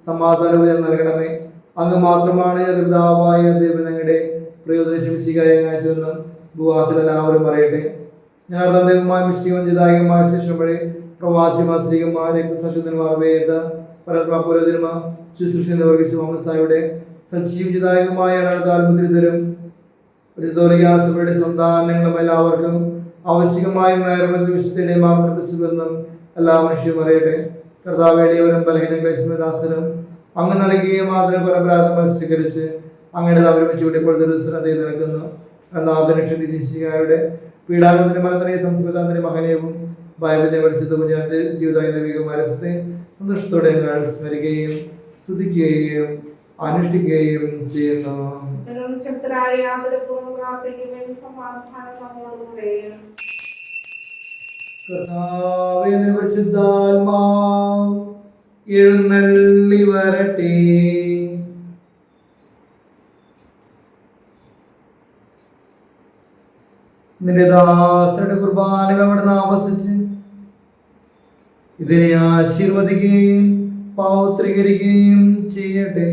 S2: സമാധാനവും നൽകണമേ. അങ്ങ് മാത്രമാണ് പിതാവായ ദൈവം ഞങ്ങളുടെ പ്രയോജനം ശംസിക്കായെന്നും ഭൂവാസിലെല്ലാവരും അറിയട്ടെ. ഞങ്ങളുടെ ദൈവമായ മിശ്രീവഞ്ചിതായകമായ ശിഷ്യമ്പഴെ പ്രവാസിമാസ്ലികന്മാർ രക്തസശുദ്ധന്മാർ വേദ പരപുരോധന്മാർ ശുശ്രൂഷ എന്നിവർക്ക് മാമസായുടെ സജീവിതായകമായ താൽമുദ്രിതരും സഭയുടെ സന്താനങ്ങളും എല്ലാവർക്കും ആവശ്യമായ നേർമത്തിൽ വിശുദ്ധനെ മാർപ്പിച്ചുവെന്നും എല്ലാ മനുഷ്യരും അറിയട്ടെ. കർത്താവേളിയവരും ബലഹീന ക്ലേശദാസനും അങ്ങ് നൽകിയ മാതൃ പരമ്പരാഗതമായി സ്വീകരിച്ച് അങ്ങയുടെ അവലംബിച്ച് വിടപ്പെടുത്തൽ നിൽക്കുന്നു. നാഥനയുടെ പീഡാനത്തിന്റെ മരണത്തിനെ സംസ്കൃതത്തിന്റെ മഹനീയവും ബൈബിളിനെ പരിശുദ്ധവും ജീവിതമായ രസത്തെ സന്തോഷത്തോടെ ഞങ്ങൾ സ്മരിക്കുകയും സ്തുതിക്കുകയും അനുഷ്ഠിക്കുകയും ചെയ്യുന്നു. പരിശുദ്ധാത്മാവ് എഴുന്നള്ളി വരട്ടെ. നിന്റെ ദാസരുടെ കുർബാനകൾ അവിടെ താമസിച്ച് ഇതിനെ ആശീർവദിക്കുകയും പൗത്രീകരിക്കുകയും ചെയ്യട്ടെ.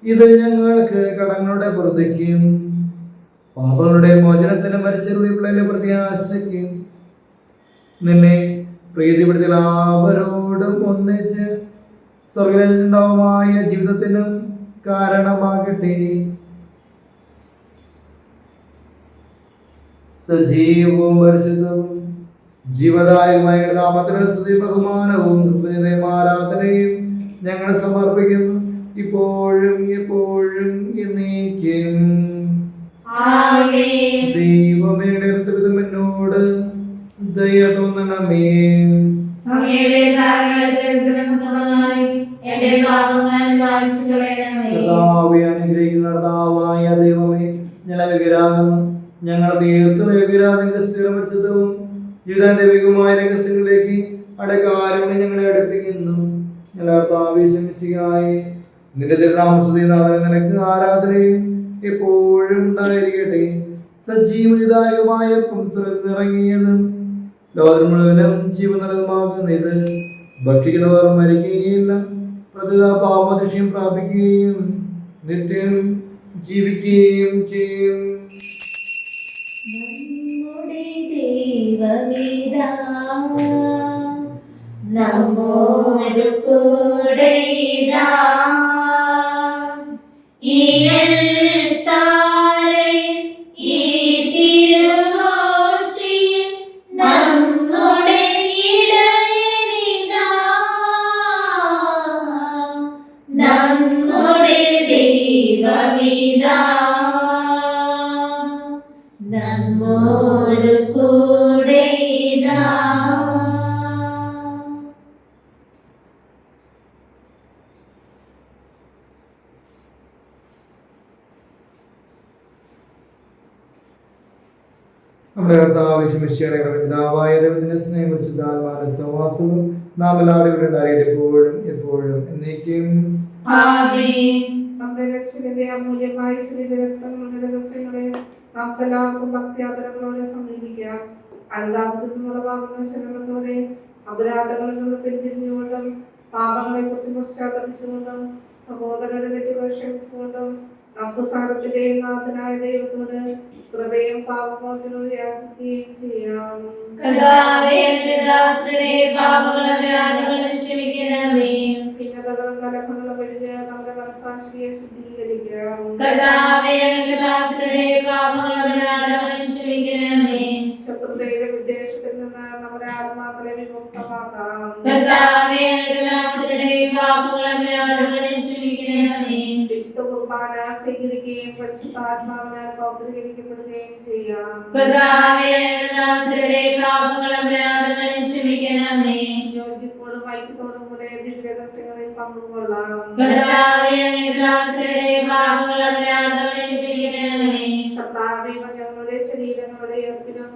S2: ഇത് ഞങ്ങൾക്ക് കടങ്ങളുടെ പുറത്തേക്കും പാപങ്ങളുടെ മോചനത്തിന് മരിച്ചവരുടെ പ്രത്യാശയ്ക്കും നിന്നെ പ്രീതിപ്പെടുത്തിയ എല്ലാവരോടും ഒന്നിച്ച് സ്വർഗമായ ജീവിതത്തിനും കാരണമാകട്ടെ. സജീവവും പരിശുദ്ധവും ജീവദായകമായ നാമത്തിന് സ്തുതി ബഹുമാനവും കൃതജ്ഞതയും ആരാധനയും ഞങ്ങൾ സമർപ്പിക്കുന്നു, ഇപ്പോഴും എപ്പോഴും എന്നേക്കും. ദൈവമേ, എന്നോട് ദയ തോന്നണമേ. അനുഗ്രഹിക്കുന്നതായ ദൈവമേ, ഞങ്ങളെ ഞങ്ങൾ തീർത്തും യോഗ്യരാതിന്റെ സ്ഥിരമത്സരവും ജീവിതത്തിന്റെ ദൈവികമായ രഹസ്യങ്ങളിലേക്ക് അടക്കാരും ഞങ്ങളെ അടുപ്പിക്കുന്നു. ഞങ്ങളായി നിന്റെ തിരുനാമസ്തുതിനാഥൻ നിനക്ക് ആരാധനയും എപ്പോഴും ഉണ്ടായിരിക്കട്ടെ. സജീവദായകമായ നിറങ്ങിയതും ലോകം മുഴുവനും ജീവനലമാകുന്ന ഇത് ഭക്ഷിക്കുന്നവർ മരിക്കുകയില്ല, പ്രതിതാ പാപമതിഷ്യം പ്രാപിക്കുകയും നിത്യം ജീവിക്കുകയും ചെയ്യും.
S6: നമ്മോട് കൂടെ ഈ തിരുവോസ്തിയിൽ
S2: നമ്മുടെ കർത്താവിശ്വമിശിയുടെ പിതാവായ ദൈവത്തിന്റെ സ്നേഹം പരിശുദ്ധാത്മാവിന്റെ സഹവാസവും നാം എല്ലാവരും ഇവിടെ ഉണ്ടായിട്ട് എപ്പോഴും എപ്പോഴും എന്നേക്കും.
S5: ആമേൻ.
S4: നമ്മുടെ രക്ഷകന്റെ അമൂല്യമായ ശ്രീരക്തങ്ങളുടെ രഹസ്യങ്ങളെ നമുക്കെല്ലാവർക്കും ഭക്തിയാദരങ്ങളോടെ സമീപിക്കാം. അനുതാപത്തിനുളവാകുന്ന ശരണത്തോടെ അപരാധങ്ങളിൽ നിന്ന് പിന്തിരിഞ്ഞുകൊണ്ടും പാപങ്ങളെ കുറിച്ച് പശ്ചാത്തപിച്ചുകൊണ്ടും സഹോദരരുടെ തെറ്റുകൾ ക്ഷമിച്ചുകൊണ്ടും അപ്പസാരത്തിന്റെയും നാഥനായ ദൈവത്തോട് കൃപയും പാപമോചനവും യാചിക്കുകയും ചെയ്യാം.
S5: കർത്താവേ, എന്റെ ദാസരുടെ പാപങ്ങളും അപരാധങ്ങളും ക്ഷമിക്കണമേ.
S4: ഭിന്നതകളും കലഹങ്ങളും വെടിഞ്ഞ് നമ്മുടെ മനസ്സാക്ഷിയെ ശുദ്ധീകരിക്കാം.
S5: കർത്താവേ, എന്റെ ദാസരുടെ പാപങ്ങളും അപരാധങ്ങളും ക്ഷമിക്കണമേ.
S4: ശത്രുതയുടെ വിദ്വേഷത്തിൽ നിന്ന് നമ്മുടെ ആത്മാക്കളെ വിമുക്തമാക്കാം.
S5: കർത്താവേ, എന്റെ ദാസരുടെ പാപങ്ങളും അപരാധങ്ങളും ക്ഷമിക്കണമേ.
S4: വിശുദ്ധ കുർബാന സ്വീകരിക്കുകയും പരിശുദ്ധാത്മാവിനാൽ പൗത്രീകരിക്കപ്പെടുകയും ചെയ്യാം.
S5: കർത്താവേ, എന്റെ ദാസരുടെ പാപങ്ങളും അപരാധങ്ങളും ക്ഷമിക്കണമേ.
S4: യോജിപ്പോടും ഐക്യത്തോടും കൂടെ ദിവ്യരഹസ്യങ്ങളിൽ പങ്കുകൊള്ളാം.
S5: കർത്താവേ, എന്റെ ദാസരുടെ പാപങ്ങളും അപരാധങ്ങളും ക്ഷമിക്കണമേ.
S4: കർത്താവേ, ഞങ്ങളുടെ ശരീരങ്ങളുടെ ഉയർപ്പിനും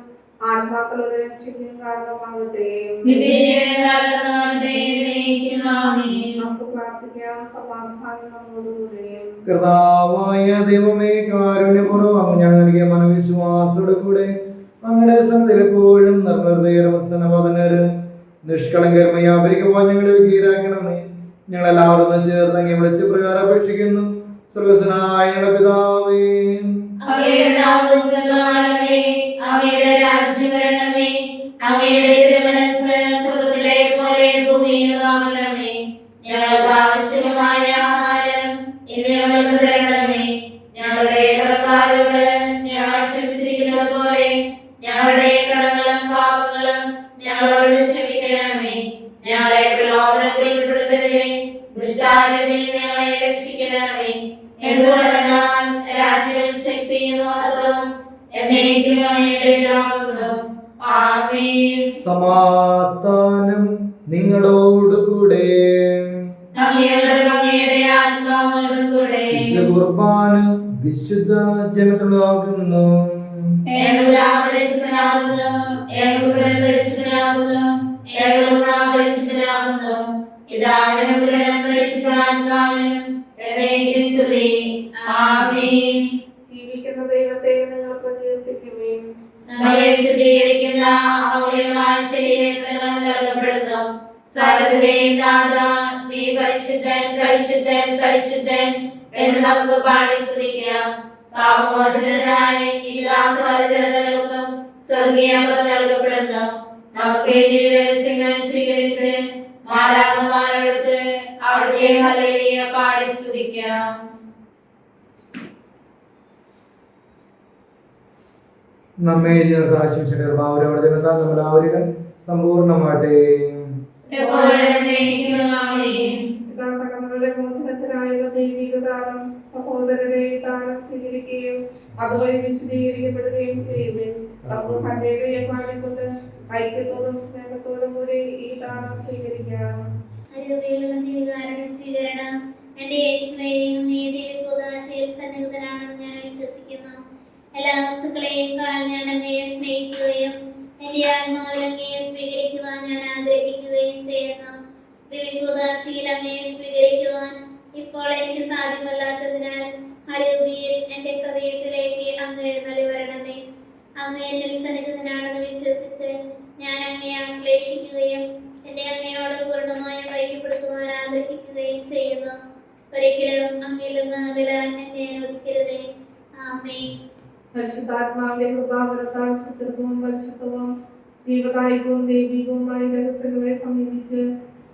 S4: ആത്മാക്കളുടെ രക്ഷയ്ക്കും കാരണമാകട്ടെ.
S5: നിത്യജീവന് കാരണമാകട്ടെ. ആമേൻ.
S4: നമുക്ക് പ്രാർത്ഥിക്കാം. സമാധാനം നമ്മോടുകൂടെ.
S2: കർത്താവായ ദൈവമേ, കാരുണ്യപൂർവ്വം അങ്ങ് ഞങ്ങൾ നൽകിയ മനവിശ്വാസത്തോടു കൂടെ അങ്ങയുടെ സന്നിധിയിൽ എപ്പോഴും നിർമ്മലതയർവസനവദനര് നിഷ്കളങ്കരമയാപരിക്കുവാൻ ഞങ്ങളെ യോഗ്യരാക്കണമേ. ഞങ്ങളെല്ലാവരും ചേർന്ന് അങ്ങേ വിളിച്ച് പ്രകാരം അപേക്ഷിക്കുന്നു. സ്വർഗ്ഗസ്ഥനായ ഞങ്ങളുടെ പിതാവേ,
S6: അങ്ങയുടെ നാമം പൂജിതമാകണമേ. അങ്ങയുടെ രാജ്യം വരണമേ. അങ്ങയുടെ തിരുമനസ്സ് സ്വർഗ്ഗത്തിലെ പോലെ ഭൂമിയിലുമാകണമേ. ഞങ്ങൾക്ക് ആവശ്യമായ ആഹാരം ഇന്ന് ഞങ്ങൾക്ക് തരണമേ. ഞങ്ങളുടെ കടക്കാരോട് ഞങ്ങൾ ക്ഷമിച്ചിരിക്കുന്നത് പോലെ ഞങ്ങളുടെ കടങ്ങളും പാപങ്ങളും ഞങ്ങളോട് ക്ഷമിക്കണമേ. ഞങ്ങളെ പ്രലോഭനത്തിൽ ഉൾപ്പെടുത്തരുതേ. ദുഷ്ടാരൂപിയിൽ ഞങ്ങളെ രക്ഷിക്കണമേ. എന്തുകൊണ്ടെന്നാൽ രാജ്യവും ശക്തിയും മഹത്വവും എന്നേക്കും അങ്ങയുടേതാകുന്നു. ആമേൻ.
S2: സമാധാനം നിങ്ങളോടുകൂടെ.
S6: അങ്ങയുടെ ആത്മാവോടും കൂടെ.
S2: വിശുദ്ധ കുർബാന വിശുദ്ധ ജനത്തിലാകുന്നു.
S6: പരിശുദ്ധനാകുന്നു. ഏകപുത്രൻ പരിശുദ്ധനാകുന്നു. ഏകപുത്രൻ പരിശുദ്ധനാകുന്നു. പിതാവിനും പുത്രനും പരിശുദ്ധാത്മാവിനും എന്നേക്കും സ്തുതി. ആമേൻ.
S4: ജീവിക്കുന്ന ദൈവത്തെ നിങ്ങൾ പ്രകീർത്തിക്കുവിൻ.
S6: നമ്മെ വിശുദ്ധീകരിക്കുന്ന അമൂല്യമായ ശരീരത്തിൽ നൽകപ്പെടുന്നു. സകലത്തിന്റെയും നാഥ, നീ പരിശുദ്ധൻ പരിശുദ്ധൻ പരിശുദ്ധൻ എന്ന് നമുക്ക് പാടി സ്തുതിക്കാം. പാപമോചനത്തിനായി ഈ ജനതകൾക്കും സ്വർഗീയ ഫലം നൽകപ്പെടുന്നു. നമുക്ക് ദിവ്യരഹസ്യങ്ങൾ സ്വീകരിച്ച് മാലാഖമാരോടൊത്ത് അവിടുത്തെ ഹല്ലേലൂയ പാടി സ്തുതിക്കാം.
S2: നമ്മെ ആശംസിച്ച കർത്താവിനോട് ജനത നമ്മളാവരും സമ്പൂർണ്ണമാട്ടെ.
S6: എപ്പോഴും എന്നേക്കും ആമേൻ.
S4: പിതാക്കന്മാരുടെ മോചനത്തിനായുള്ള ദൈവിക ദാനം സഹോദരരെ ദാനം സ്വീകരിക്കുകയും അതുവഴി വിശദീകരിക്കപ്പെടുകയും ചെയ്യുവിൻ. നമുക്ക് ഹല്ലേലൂയ പാടിക്കൊണ്ട് ഐക്യത്തോടും സ്നേഹത്തോടും കൂടി ഈ ദാനം സ്വീകരിക്കാം.
S3: അരുവിലുള്ള ദിവികാരുടെ സ്വീകരണം. എന്റെ യേശുവേ, നീ ദിവ്യകൂദാശയിൽ സന്നിഹിതനാണെന്ന് ഞാൻ വിശ്വസിക്കുന്നു. എല്ലാ വസ്തുക്കളെയും ഞാൻ അങ്ങയെ സ്നേഹിക്കുകയും എന്റെ ആത്മാവിൽ അങ്ങയെ സ്വീകരിക്കുവാൻ ഞാൻ ആഗ്രഹിക്കുകയും ചെയ്യുന്നു. ദിവ്യകൂദാശയിൽ അങ്ങയെ സ്വീകരിക്കുവാൻ ഇപ്പോൾ എനിക്ക് സാധ്യമല്ലാത്തതിനാൽ അരൂപിയിൽ എന്റെ ഹൃദയത്തിലേക്ക് അങ്ങ് എഴുന്നള്ളി വരണമേ. അങ്ങ് എന്നിൽ സന്നിഹിതനാണെന്ന് വിശ്വസിച്ച് ഞാൻ അങ്ങയെ ആശ്ലേഷിക്കുകയും എന്റെ അങ്ങയോട് പൂർണ്ണമായും ഐക്യപ്പെടുത്തുവാൻ ആഗ്രഹിക്കുകയും ചെയ്യുന്നു. ഒരിക്കലും അങ്ങിൽ നിന്ന് അകലാൻ എന്നെ അനുവദിക്കരുതേ. ആമേൻ.
S4: പരിശുദ്ധാത്മാവിന്റെ കൃപാവരത്താൽ ശുദ്ധത്വവും പരിശുദ്ധവും ജീവകായികവും ദൈവികവുമായ രഹസ്യങ്ങളെ സമീപിച്ച്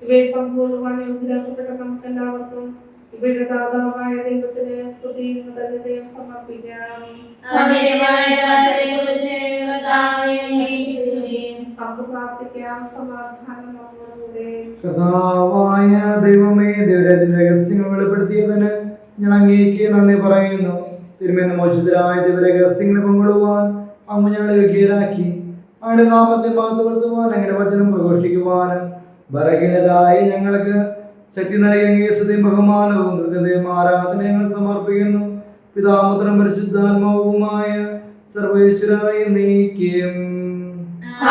S4: ഇവയെ പങ്കുകൊള്ളുവാൻ യോഗ്യരാക്കപ്പെട്ട നമുക്കെല്ലാവർക്കും ഇവയുടെ ദാതാവായ ദൈവത്തിന് സ്തുതിയും കൃതജ്ഞതയും സമർപ്പിക്കാം. നമുക്ക് പ്രാർത്ഥിക്കാം. സമാധാനം നമ്മോടുകൂടെ.
S2: കർത്താവായ ദൈവമേ, ദൈവരാജ്യത്തിന്റെ രഹസ്യങ്ങൾ വെളിപ്പെടുത്തിയതിന് ഞാൻ അങ്ങേക്ക് നന്ദി പറയുന്നു. തിരുമേന്ന് മോചിതരായ ദൈവരഹസ്യങ്ങളെ പങ്കുകൊള്ളുവാൻ അങ്ങ് ഞങ്ങളെ യോഗ്യരാക്കി. അങ്ങയുടെ നാമത്തെ മഹത്വപ്പെടുത്തുവാൻ അങ്ങയുടെ വചനം പ്രഘോഷിക്കുവാനും ബലഹീനരായ ഞങ്ങൾക്ക് ശക്തി നൽകിയ അങ്ങേ സ്തുതിയും ബഹുമാനവും കൃത്യതയും ആരാധന ഞങ്ങൾ സമർപ്പിക്കുന്നു. പിതാപുത്രനും പരിശുദ്ധാത്മാവുമായ സർവേശ്വരായ നീക്കും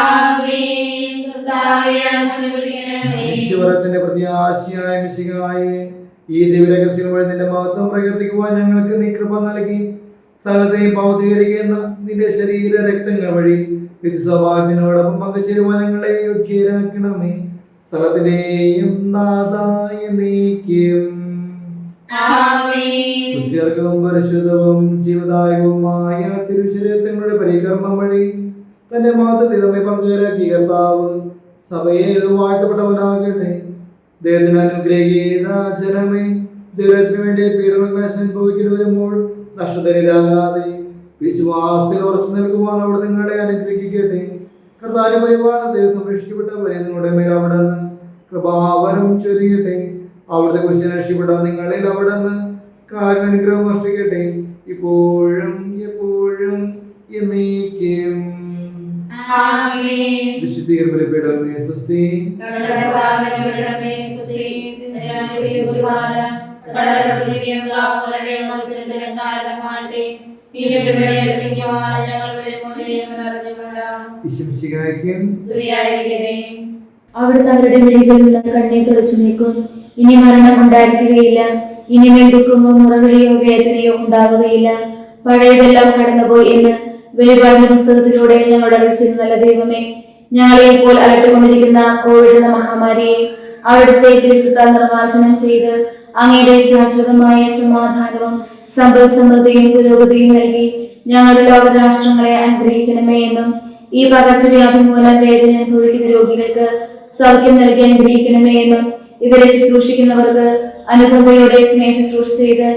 S6: ആമേൻ. കർത്താവേ, ആശീർവദിക്കണമേ.
S2: ഈശ്വരത്തിന്റെ പ്രത്യാശയായ മിശിഹായേ, ഈ ദിവ്യരഹസ്യം വഴി നിന്റെ മഹത്വം പ്രകീർത്തിക്കുവാൻ ഞങ്ങൾക്ക് നീ കൃപ നൽകി. സ്ഥലത്തെയും ഭൗതികരിക്കുന്ന നിന്റെ ശരീര രക്തങ്ങൾ വഴി നിത്യസൗഭാഗ്യത്തിനോടൊപ്പം പങ്കുചേരുവാൻ ഞങ്ങളെ യോഗ്യരാക്കണമേ. സ്ഥലത്തിന്റെയും നാഥായ നീക്കും
S6: ആമേൻ.
S2: ശുദ്ധിയർക്കവും പരിശുദ്ധവും ജീവദായകവുമായ തിരുശരീരങ്ങളുടെ പരികർമ്മം വഴി തന്റെ മഹത്വത്തിൽ നമ്മെ പങ്കുകാരാക്കിയ കർത്താവ് സഭയെ വാഴ്ത്തപ്പെട്ടവനാകട്ടെ. ദൈവത്തിന് അനുഗ്രഹീത ജനമേ, ദൈവത്തിന് വേണ്ടി പീഡനക്ലേശം അനുഭവിക്കേണ്ടി വരുമ്പോൾ നഷ്ടതരാകാതെ വിശ്വാസത്തിൽ ഉറച്ചു നിൽക്കുവാൻ അവിടെ നിങ്ങളെ അനുഗ്രഹിക്കട്ടെ. കർത്താവിന്റെ പരിപാലനത്തിൽ സംരക്ഷിക്കപ്പെട്ടവരെ നിങ്ങളുടെ മേൽ അവിടെ നിന്ന് കൃപാവരം ചൊരിയട്ടെ. അവിടുത്തെ കുറിച്ച് രക്ഷപ്പെട്ട നിങ്ങളിൽ അവിടെ നിന്ന് കാരുണ്യാനുഗ്രഹം വർഷിക്കട്ടെ, ഇപ്പോഴും എപ്പോഴും എന്നേക്കും.
S6: ആമേൻ.
S2: വിശുദ്ധീകരണ ബലിപീഠമേ സ്വസ്തി.
S6: ഞങ്ങളുടെ കർത്താവിനെ സ്തുതി. സ്തുതിക്കുവാന് കടലുകളുടെയും പാപങ്ങളുടെയും മോചനത്തിനും കാരണമാകട്ടെ. ഞങ്ങൾ വരുമോ നിറഞ്ഞുകൊണ്ടാം.
S2: ഈശ്വമിശിഹായ്ക്കും
S6: സ്തുതിയായിരിക്കട്ടെ.
S3: അവിടുന്ന് അവരുടെ മിഴികളിൽ നിന്ന് കണ്ണീർ തുടച്ചു നീക്കും. ഇനി മരണം ഉണ്ടായിരിക്കുകയില്ല. ഇനിമേൽ ദുഃഖമോ മുറവിളിയോ വേദനയോ ഉണ്ടാവുകയില്ല. പഴയതെല്ലാം കടന്നുപോയി എന്ന് വെളിപാടിന്റെ പുസ്തകത്തിലൂടെ ഞങ്ങളുടെ അരുളിച്ചെയ്ത നല്ല ദൈവമേ, ഞങ്ങളെ ഇപ്പോൾ അലട്ടിക്കൊണ്ടിരിക്കുന്ന കോവിഡ് എന്ന മഹാമാരിയെ അവിടുത്തെ തീർത്ഥത്താൽ നിർമ്മാർജ്ജനം ചെയ്ത് അങ്ങയുടെ ശാശ്വതമായ സമാധാനവും സമ്പൽ സമൃദ്ധിയും പുരോഗതിയും നൽകി ഞങ്ങളുടെ ലോകരാഷ്ട്രങ്ങളെ അനുഗ്രഹിക്കണമേ എന്നും ഈ പകർച്ചവ്യാധി മൂലം വേദന അനുഭവിക്കുന്ന രോഗികൾക്ക് സൗഖ്യം നൽകി അനുഗ്രഹിക്കണമേ എന്നും ഇവരെ ശുശ്രൂഷിക്കുന്നവർക്ക് അനുകമ്പയോടെ സ്നേഹ ശുശ്രൂഷ ചെയ്ത്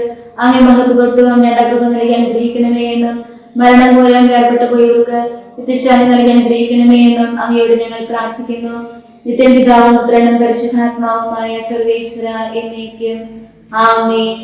S3: അങ്ങേ മഹത്വപ്പെടുത്തുവാൻ വേണ്ട കൃപ നൽകി അനുഗ്രഹിക്കണമേ എന്നും മരണം മൂലം വേർപെട്ടു പോയവർക്ക് നിത്യശാന്തി നൽകി അനുഗ്രഹിക്കണമേ എന്നും അങ്ങയോട് ഞങ്ങൾ പ്രാർത്ഥിക്കുന്നു. നിത്യം പിതാവും പുത്രനും പരിശുദ്ധാത്മാവുമായ സർവേശ്വര എന്നേക്കും. ആമേൻ.